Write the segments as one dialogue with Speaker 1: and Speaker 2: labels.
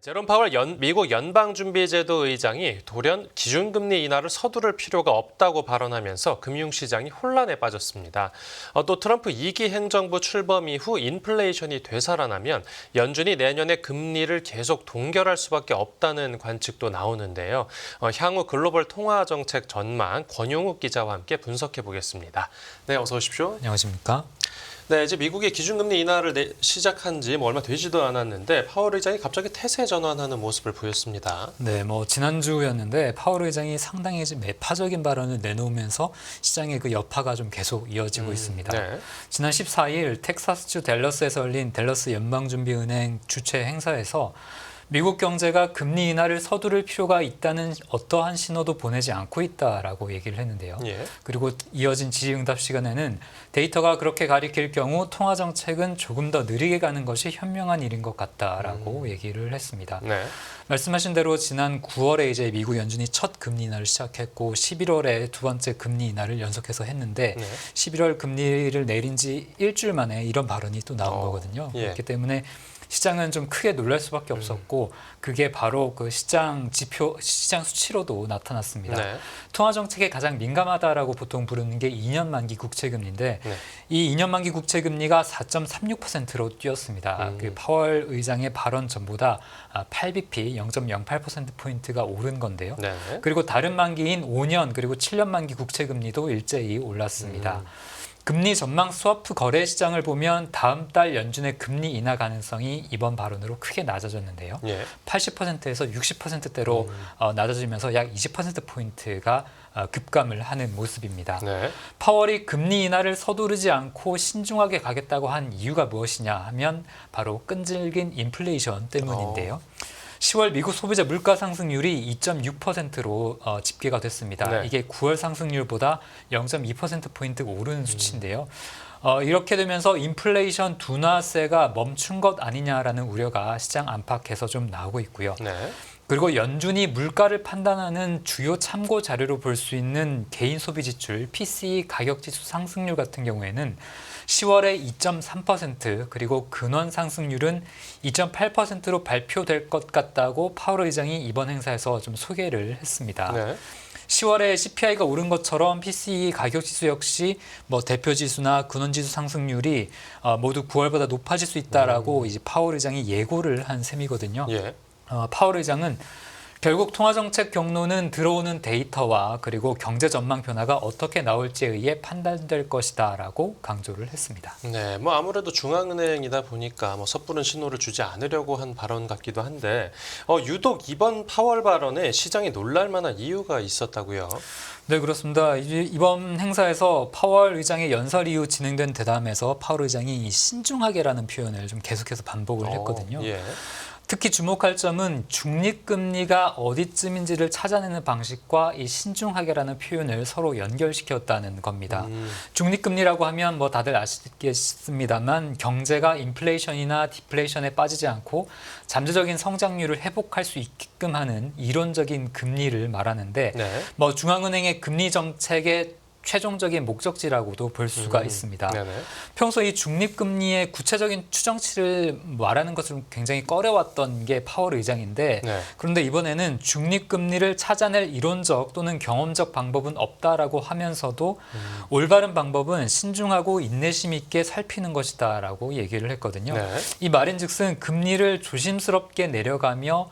Speaker 1: 제롬 파월 미국 연방준비제도 의장이 돌연 기준금리 인하를 서두를 필요가 없다고 발언하면서 금융시장이 혼란에 빠졌습니다. 또 트럼프 2기 행정부 출범 이후 인플레이션이 되살아나면 연준이 내년에 금리를 계속 동결할 수밖에 없다는 관측도 나오는데요. 향후 글로벌 통화정책 전망 권용욱 기자와 함께 분석해 보겠습니다. 네, 어서 오십시오.
Speaker 2: 안녕하십니까?
Speaker 1: 네, 이제 미국이 기준금리 인하를 시작한 지 얼마 되지도 않았는데 파월 의장이 갑자기 태세 전환하는 모습을 보였습니다.
Speaker 2: 네, 지난주였는데 파월 의장이 상당히 매파적인 발언을 내놓으면서 시장의 그 여파가 좀 계속 이어지고 있습니다.
Speaker 1: 네.
Speaker 2: 지난 14일 텍사스주 댈러스에서 열린 댈러스 연방준비은행 주최 행사에서 미국 경제가 금리 인하를 서두를 필요가 있다는 어떠한 신호도 보내지 않고 있다라고 얘기를 했는데요.
Speaker 1: 예.
Speaker 2: 그리고 이어진 질의응답 시간에는 데이터가 그렇게 가리킬 경우 통화정책은 조금 더 느리게 가는 것이 현명한 일인 것 같다라고 얘기를 했습니다.
Speaker 1: 네.
Speaker 2: 말씀하신 대로 지난 9월에 이제 미국 연준이 첫 금리 인하를 시작했고 11월에 두 번째 금리 인하를 연속해서 했는데
Speaker 1: 네.
Speaker 2: 11월 금리를 내린 지 일주일 만에 이런 발언이 또 나온 거거든요.
Speaker 1: 예.
Speaker 2: 그렇기 때문에 시장은 좀 크게 놀랄 수밖에 없었고 그게 바로 그 시장 지표, 시장 수치로도 나타났습니다.
Speaker 1: 네.
Speaker 2: 통화 정책에 가장 민감하다라고 보통 부르는 게 2년 만기 국채금리인데
Speaker 1: 네.
Speaker 2: 이 2년 만기 국채금리가 4.36%로 뛰었습니다. 그 파월 의장의 발언 전보다 8bp 0.08%포인트가 오른 건데요.
Speaker 1: 네.
Speaker 2: 그리고 다른 만기인 5년 그리고 7년 만기 국채금리도 일제히 올랐습니다. 금리 전망 스와프 거래 시장을 보면 다음 달 연준의 금리 인하 가능성이 이번 발언으로 크게 낮아졌는데요.
Speaker 1: 예.
Speaker 2: 80%에서 60%대로 낮아지면서 약 20%포인트가 급감을 하는 모습입니다.
Speaker 1: 네.
Speaker 2: 파월이 금리 인하를 서두르지 않고 신중하게 가겠다고 한 이유가 무엇이냐 하면 바로 끈질긴 인플레이션 때문인데요. 10월 미국 소비자 물가 상승률이 2.6%로 집계가 됐습니다.
Speaker 1: 네.
Speaker 2: 이게 9월 상승률보다 0.2%포인트 오른 수치인데요. 이렇게 되면서 인플레이션 둔화세가 멈춘 것 아니냐라는 우려가 시장 안팎에서 좀 나오고 있고요.
Speaker 1: 네.
Speaker 2: 그리고 연준이 물가를 판단하는 주요 참고 자료로 볼 수 있는 개인 소비 지출 PCE 가격 지수 상승률 같은 경우에는 10월에 2.3% 그리고 근원 상승률은 2.8%로 발표될 것 같다고 파월 의장이 이번 행사에서 좀 소개를 했습니다.
Speaker 1: 네.
Speaker 2: 10월에 CPI가 오른 것처럼 PCE 가격 지수 역시 대표 지수나 근원 지수 상승률이 모두 9월보다 높아질 수 있다라고 이제 파월 의장이 예고를 한 셈이거든요.
Speaker 1: 예.
Speaker 2: 파월 의장은 결국 통화정책 경로는 들어오는 데이터와 그리고 경제 전망 변화가 어떻게 나올지에 의해 판단될 것이다라고 강조를 했습니다.
Speaker 1: 네, 아무래도 중앙은행이다 보니까 섣부른 신호를 주지 않으려고 한 발언 같기도 한데 유독 이번 파월 발언에 시장이 놀랄 만한 이유가 있었다고요?
Speaker 2: 네, 그렇습니다. 이번 행사에서 파월 의장의 연설 이후 진행된 대담에서 파월 의장이 신중하게라는 표현을 좀 계속해서 반복을 했거든요.
Speaker 1: 예.
Speaker 2: 특히 주목할 점은 중립금리가 어디쯤인지를 찾아내는 방식과 이 신중하게라는 표현을 서로 연결시켰다는 겁니다. 중립금리라고 하면 다들 아시겠습니다만 경제가 인플레이션이나 디플레이션에 빠지지 않고 잠재적인 성장률을 회복할 수 있게끔 하는 이론적인 금리를 말하는데
Speaker 1: 네.
Speaker 2: 중앙은행의 금리 정책의 최종적인 목적지라고도 볼 수가 있습니다.
Speaker 1: 네네.
Speaker 2: 평소 이 중립금리의 구체적인 추정치를 말하는 것을 굉장히 꺼려왔던 게 파월 의장인데
Speaker 1: 네.
Speaker 2: 그런데 이번에는 중립금리를 찾아낼 이론적 또는 경험적 방법은 없다라고 하면서도 올바른 방법은 신중하고 인내심 있게 살피는 것이다라고 얘기를 했거든요.
Speaker 1: 네.
Speaker 2: 이 말인즉슨 금리를 조심스럽게 내려가며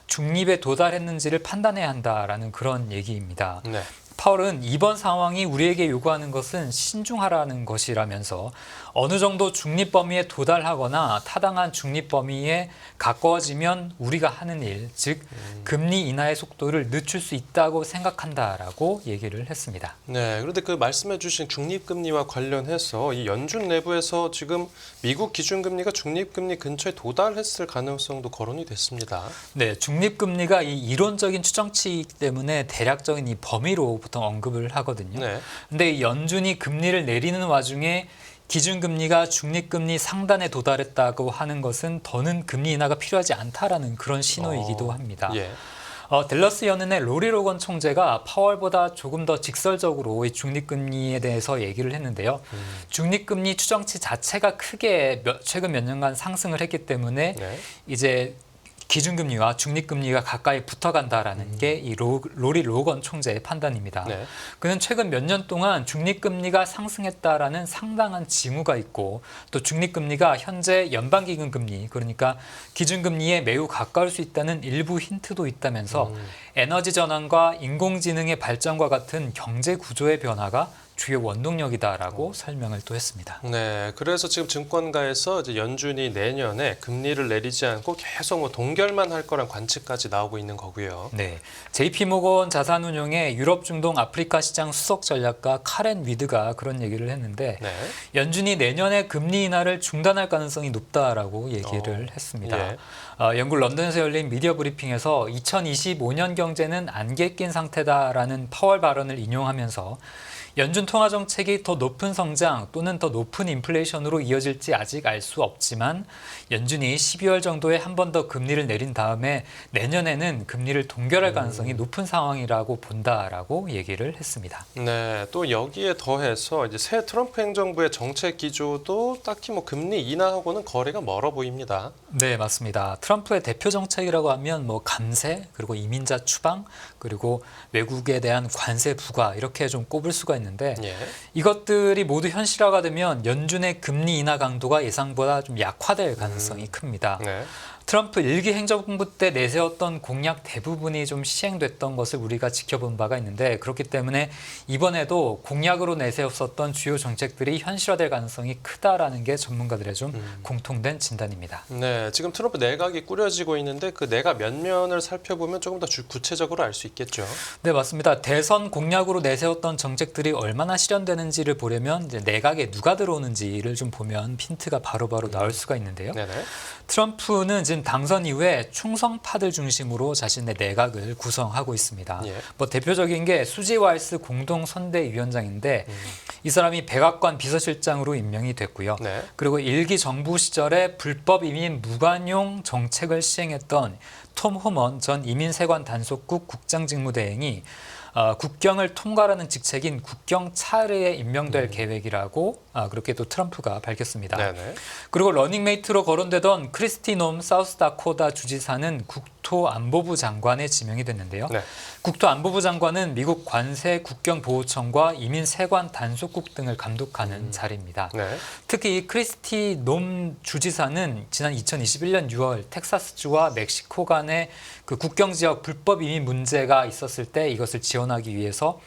Speaker 2: 중립에 도달했는지를 판단해야 한다라는 그런 얘기입니다.
Speaker 1: 네.
Speaker 2: 파월은 이번 상황이 우리에게 요구하는 것은 신중하라는 것이라면서 어느 정도 중립 범위에 도달하거나 타당한 중립 범위에 가까워지면 우리가 하는 일, 즉 금리 인하의 속도를 늦출 수 있다고 생각한다라고 얘기를 했습니다.
Speaker 1: 네, 그런데 그 말씀해주신 중립금리와 관련해서 이 연준 내부에서 지금 미국 기준금리가 중립금리 근처에 도달했을 가능성도 거론이 됐습니다.
Speaker 2: 네, 중립금리가 이 이론적인 추정치이기 때문에 대략적인 이 범위로 보통 언급을 하거든요.
Speaker 1: 네.
Speaker 2: 근데 이 연준이 금리를 내리는 와중에 기준금리가 중립금리 상단에 도달했다고 하는 것은 더는 금리 인하가 필요하지 않다라는 그런 신호이기도 합니다.
Speaker 1: 예.
Speaker 2: 댈러스 연은의 로리 로건 총재가 파월보다 조금 더 직설적으로 이 중립금리에 대해서 얘기를 했는데요. 중립금리 추정치 자체가 크게 최근 몇 년간 상승을 했기 때문에
Speaker 1: 네.
Speaker 2: 이제 기준금리와 중립금리가 가까이 붙어간다라는 게 이 로리 로건 총재의 판단입니다.
Speaker 1: 네.
Speaker 2: 그는 최근 몇 년 동안 중립금리가 상승했다라는 상당한 징후가 있고 또 중립금리가 현재 연방기금금리 그러니까 기준금리에 매우 가까울 수 있다는 일부 힌트도 있다면서 에너지 전환과 인공지능의 발전과 같은 경제 구조의 변화가 주요 원동력이다라고 설명을 또 했습니다.
Speaker 1: 네, 그래서 지금 증권가에서 이제 연준이 내년에 금리를 내리지 않고 계속 뭐 동결만 할 거란 관측까지 나오고 있는 거고요.
Speaker 2: 네, JP모건 자산운용의 유럽, 중동, 아프리카 시장 수석 전략가 카렌 위드가 그런 얘기를 했는데
Speaker 1: 네.
Speaker 2: 연준이 내년에 금리 인하를 중단할 가능성이 높다라고 얘기를 했습니다.
Speaker 1: 예.
Speaker 2: 영국 런던에서 열린 미디어 브리핑에서 2025년 경제는 안개 낀 상태다라는 파월 발언을 인용하면서 연준 통화 정책이 더 높은 성장 또는 더 높은 인플레이션으로 이어질지 아직 알 수 없지만 연준이 12월 정도에 한 번 더 금리를 내린 다음에 내년에는 금리를 동결할 가능성이 높은 상황이라고 본다라고 얘기를 했습니다.
Speaker 1: 네, 또 여기에 더해서 이제 새 트럼프 행정부의 정책 기조도 딱히 뭐 금리 인하하고는 거리가 멀어 보입니다.
Speaker 2: 네, 맞습니다. 트럼프의 대표 정책이라고 하면 뭐 감세, 그리고 이민자 추방, 그리고 외국에 대한 관세 부과 이렇게 좀 꼽을 수가 있는데
Speaker 1: 예.
Speaker 2: 이것들이 모두 현실화가 되면 연준의 금리 인하 강도가 예상보다 좀 약화될 가능성이 큽니다.
Speaker 1: 네.
Speaker 2: 트럼프 1기 행정부 때 내세웠던 공약 대부분이 좀 시행됐던 것을 우리가 지켜본 바가 있는데 그렇기 때문에 이번에도 공약으로 내세웠었던 주요 정책들이 현실화될 가능성이 크다라는 게 전문가들의 좀 공통된 진단입니다.
Speaker 1: 네, 지금 트럼프 내각이 꾸려지고 있는데 그 내각 면면을 살펴보면 조금 더 구체적으로 알 수 있겠죠.
Speaker 2: 네, 맞습니다. 대선 공약으로 내세웠던 정책들이 얼마나 실현되는지를 보려면 이제 내각에 누가 들어오는지를 좀 보면 힌트가 바로바로 나올 수가 있는데요.
Speaker 1: 네네.
Speaker 2: 트럼프는 지금 당선 이후에 충성파들 중심으로 자신의 내각을 구성하고 있습니다.
Speaker 1: 예.
Speaker 2: 뭐 대표적인 게 수지 와이스 공동선대위원장인데 이 사람이 백악관 비서실장으로 임명이 됐고요.
Speaker 1: 네.
Speaker 2: 그리고 1기 정부 시절에 불법 이민 무관용 정책을 시행했던 톰 호먼 전 이민세관 단속국 국장직무대행이 국경을 통과하는 직책인 국경차르에 임명될 계획이라고 그렇게 또 트럼프가 밝혔습니다.
Speaker 1: 네네.
Speaker 2: 그리고 러닝메이트로 거론되던 크리스티 놈 사우스다코타 주지사는 국토안보부 장관에 지명이 됐는데요.
Speaker 1: 네.
Speaker 2: 국토안보부 장관은 미국 관세 국경보호청과 이민세관 단속국 등을 감독하는 자리입니다.
Speaker 1: 네.
Speaker 2: 특히 이 크리스티 놈 주지사는 지난 2021년 6월 텍사스주와 멕시코 간의 그 국경 지역 불법 이민 문제가 있었을 때 이것을 지원하기 위해서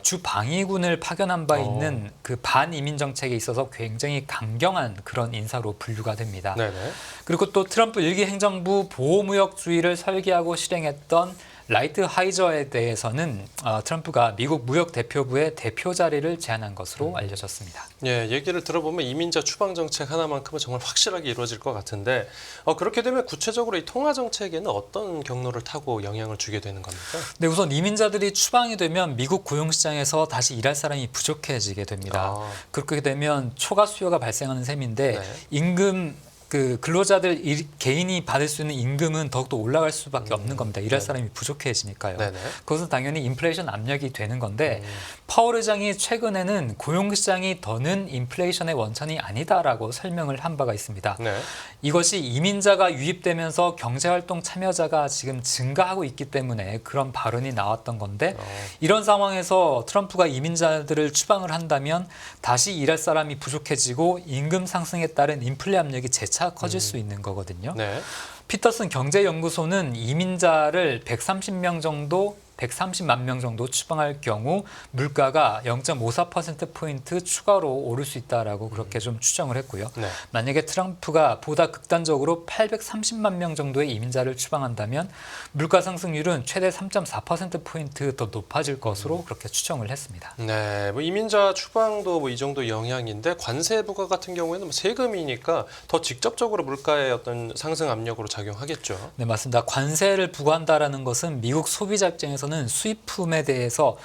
Speaker 2: 주 방위군을 파견한 바 있는 그 반이민 정책에 있어서 굉장히 강경한 그런 인사로 분류가 됩니다.
Speaker 1: 네네.
Speaker 2: 그리고 또 트럼프 1기 행정부 보호무역주의를 설계하고 실행했던 라이트 하이저에 대해서는 트럼프가 미국 무역대표부의 대표 자리를 제안한 것으로 알려졌습니다.
Speaker 1: 예, 얘기를 들어보면 이민자 추방 정책 하나만큼은 정말 확실하게 이루어질 것 같은데 그렇게 되면 구체적으로 이 통화 정책에는 어떤 경로를 타고 영향을 주게 되는 겁니까?
Speaker 2: 네, 우선 이민자들이 추방이 되면 미국 고용시장에서 다시 일할 사람이 부족해지게 됩니다. 그렇게 되면 초과 수요가 발생하는 셈인데
Speaker 1: 네.
Speaker 2: 임금 그 근로자들 개인이 받을 수 있는 임금은 더욱더 올라갈 수밖에 없는 겁니다. 일할 사람이 부족해지니까요.
Speaker 1: 네네.
Speaker 2: 그것은 당연히 인플레이션 압력이 되는 건데 파월 의장이 최근에는 고용시장이 더는 인플레이션의 원천이 아니다라고 설명을 한 바가 있습니다.
Speaker 1: 네.
Speaker 2: 이것이 이민자가 유입되면서 경제활동 참여자가 지금 증가하고 있기 때문에 그런 발언이 나왔던 건데 이런 상황에서 트럼프가 이민자들을 추방을 한다면 다시 일할 사람이 부족해지고 임금 상승에 따른 인플레 압력이 재차 커질 수 있는 거거든요.
Speaker 1: 네.
Speaker 2: 피터슨 경제연구소는 이민자를 130만 명 정도 추방할 경우 물가가 0.54%포인트 추가로 오를 수 있다라고 그렇게 좀 추정을 했고요.
Speaker 1: 네.
Speaker 2: 만약에 트럼프가 보다 극단적으로 830만 명 정도의 이민자를 추방한다면 물가 상승률은 최대 3.4%포인트 더 높아질 것으로 그렇게 추정을 했습니다.
Speaker 1: 네, 뭐 이민자 추방도 뭐 이 정도 영향인데 관세 부과 같은 경우에는 뭐 세금이니까 더 직접적으로 물가의 어떤 상승 압력으로 작용하겠죠.
Speaker 2: 네, 맞습니다. 관세를 부과한다라는 것은 미국 소비자 입장에서는 수입품에 대해서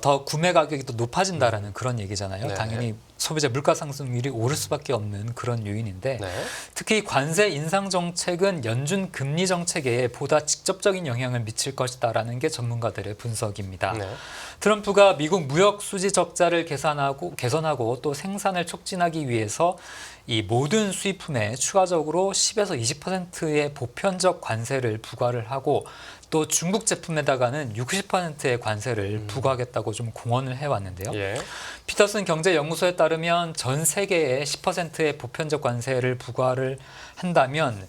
Speaker 2: 더 구매 가격이 더 높아진다라는 그런 얘기잖아요.
Speaker 1: 네네.
Speaker 2: 당연히 소비자 물가 상승률이 오를 수밖에 없는 그런 요인인데
Speaker 1: 네.
Speaker 2: 특히 관세 인상 정책은 연준 금리 정책에 보다 직접적인 영향을 미칠 것이다라는 게 전문가들의 분석입니다.
Speaker 1: 네.
Speaker 2: 트럼프가 미국 무역 수지 적자를 개선하고 또 생산을 촉진하기 위해서 이 모든 수입품에 추가적으로 10에서 20%의 보편적 관세를 부과를 하고 또 중국 제품에다가는 60%의 관세를 부과하겠다고 좀 공언을 해왔는데요.
Speaker 1: 예.
Speaker 2: 피터슨 경제연구소에 따르면 전 세계에 10%의 보편적 관세를 부과를 한다면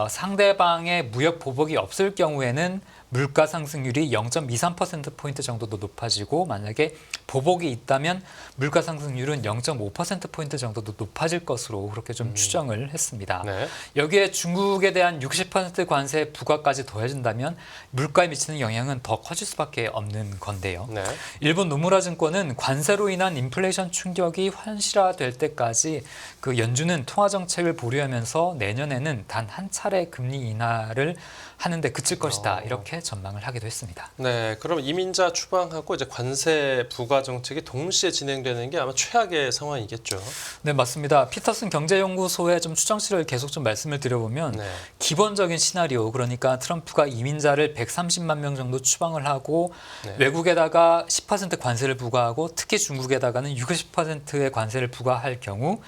Speaker 2: 상대방의 무역 보복이 없을 경우에는 물가 상승률이 0.23%포인트 정도도 높아지고 만약에 보복이 있다면 물가 상승률은 0.5%포인트 정도도 높아질 것으로 그렇게 좀 추정을 했습니다.
Speaker 1: 네.
Speaker 2: 여기에 중국에 대한 60% 관세 부과까지 더해진다면 물가에 미치는 영향은 더 커질 수밖에 없는 건데요.
Speaker 1: 네.
Speaker 2: 일본 노무라 증권은 관세로 인한 인플레이션 충격이 현실화될 때까지 그 연준은 통화 정책을 보류하면서 내년에는 단 한 차례 금리 인하를 하는데 그칠 것이다 이렇게 전망을 하기도 했습니다.
Speaker 1: 네, 그럼 이민자 추방하고 이제 관세 부과 정책이 동시에 진행되는 게 아마 최악의 상황이겠죠.
Speaker 2: 네, 맞습니다. 피터슨 경제연구소의 좀 추정치를 계속 좀 말씀을 드려보면
Speaker 1: 네.
Speaker 2: 기본적인 시나리오 그러니까 트럼프가 이민자를 130만 명 정도 추방을 하고
Speaker 1: 네.
Speaker 2: 외국에다가 10% 관세를 부과하고 특히 중국에다가는 60%의 관세를 부과할 경우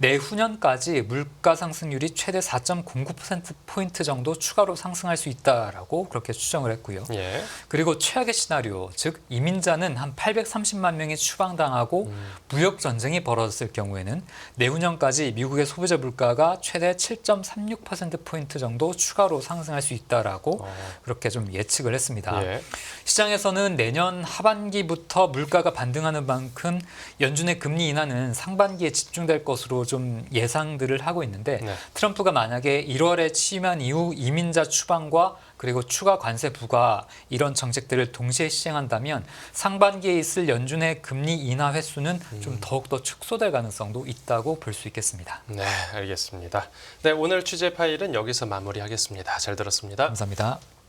Speaker 2: 내후년까지 물가 상승률이 최대 4.09%포인트 정도 추가로 상승할 수 있다라고 그렇게 추정을 했고요.
Speaker 1: 예.
Speaker 2: 그리고 최악의 시나리오, 즉 이민자는 한 830만 명이 추방당하고 무역 전쟁이 벌어졌을 경우에는 내후년까지 미국의 소비자 물가가 최대 7.36%포인트 정도 추가로 상승할 수 있다라고 그렇게 좀 예측을 했습니다.
Speaker 1: 예.
Speaker 2: 시장에서는 내년 하반기부터 물가가 반등하는 만큼 연준의 금리 인하는 상반기에 집중될 것으로 좀 예상들을 하고 있는데
Speaker 1: 네.
Speaker 2: 트럼프가 만약에 1월에 취임한 이후 이민자 추방과 그리고 추가 관세 부과 이런 정책들을 동시에 시행한다면 상반기에 있을 연준의 금리 인하 횟수는 좀 더욱더 축소될 가능성도 있다고 볼 수 있겠습니다.
Speaker 1: 네, 알겠습니다. 네, 오늘 취재 파일은 여기서 마무리하겠습니다. 잘 들었습니다.
Speaker 2: 감사합니다.